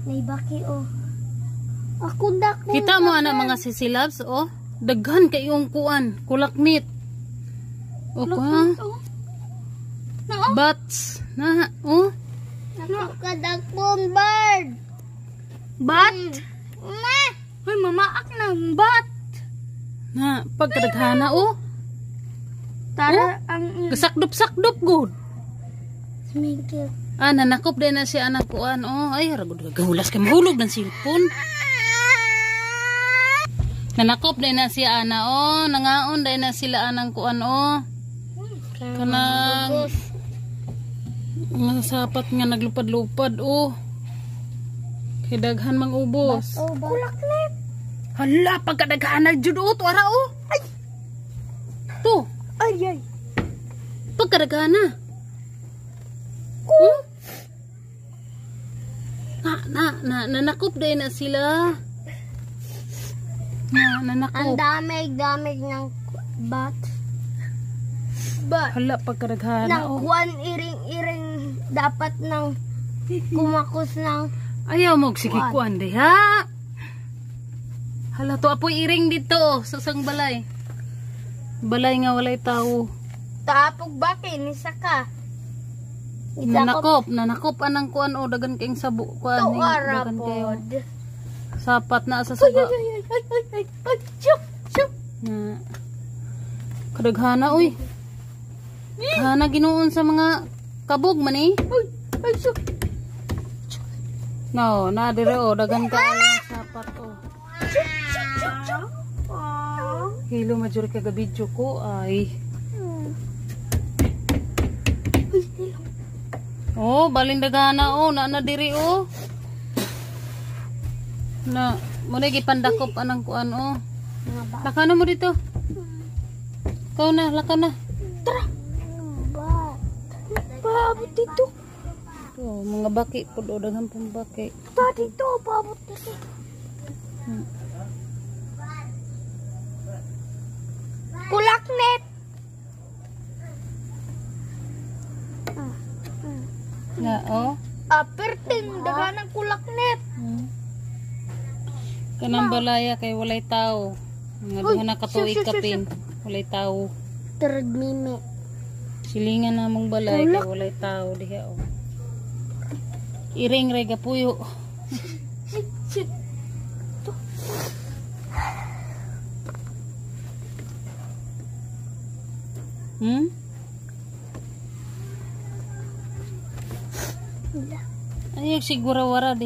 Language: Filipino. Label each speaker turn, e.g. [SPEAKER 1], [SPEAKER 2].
[SPEAKER 1] May baki oh. Ako dak.
[SPEAKER 2] Kita mo anak mga sisilabs oh. Daghan kayong kuan, kulakmit. O ka. Bats. Na, oh.
[SPEAKER 1] Nakakadakpong bird.
[SPEAKER 2] Bat?
[SPEAKER 1] Ma! Hoy, mamaak ng bat.
[SPEAKER 2] Na, pagkadaghana oh.
[SPEAKER 1] Tara, ang...
[SPEAKER 2] Gasakdop-sakdop good.
[SPEAKER 1] Smigil.
[SPEAKER 2] Ah, nanakop din na si anak kuan oh. Ay, ragod gahulas kay mahulog ng cellphone. Nanakop din na si ana oh. Nangaon din na sila anang kuan oh. Kanang nga sapat nga naglupad-lupad oh. Kay daghan mang ubos.
[SPEAKER 1] Kulaknip.
[SPEAKER 2] Hala, pagkadaghan na jud oh, tuara oh. Ay. To.
[SPEAKER 1] Ay.
[SPEAKER 2] Pagkadaghan na. Nanakop din na sila. Nanakop.
[SPEAKER 1] Ang damig ng bat.
[SPEAKER 2] Hala, pagkadaghan na
[SPEAKER 1] Nang
[SPEAKER 2] oh.
[SPEAKER 1] kuwan iring-iring dapat nang kumakos ng
[SPEAKER 2] Ayaw mo sige kuan di ha. Hala to apoy iring dito sa sang balay. Balay nga walay tao.
[SPEAKER 1] tapog baki ni saka.
[SPEAKER 2] Nanakop anang kuan o dagan kayong sabo kuan
[SPEAKER 1] To
[SPEAKER 2] dagan kayo.
[SPEAKER 1] arapod.
[SPEAKER 2] Sapat na sa saba.
[SPEAKER 1] Ay, chup.
[SPEAKER 2] Na kadaghana oy. Hana ginuon sa mga kabog man eh.
[SPEAKER 1] Ay, chup.
[SPEAKER 2] No, na dire o dagan kayo sapat o. Hilo majur ka video ko ay. Oh, balindagana oh, na diri oh. Na, mo na gipandakop anang kuan oh. Laka na mo dito. Kau na, laka na.
[SPEAKER 1] Tara. Paabot dito.
[SPEAKER 2] Oh, mga baki pud o daghan pang baki.
[SPEAKER 1] Ta dito, paabot dito. Kulaknet.
[SPEAKER 2] Na oh.
[SPEAKER 1] Aperting daganang kulaknet.
[SPEAKER 2] Kanang balaya kay walay tao. Nga duha na katuig kapin. Walay tao.
[SPEAKER 1] Turod mimi.
[SPEAKER 2] Silingan namong balay kay walay tao diha oh. Iring rega puyo. Ayog siguro wara di.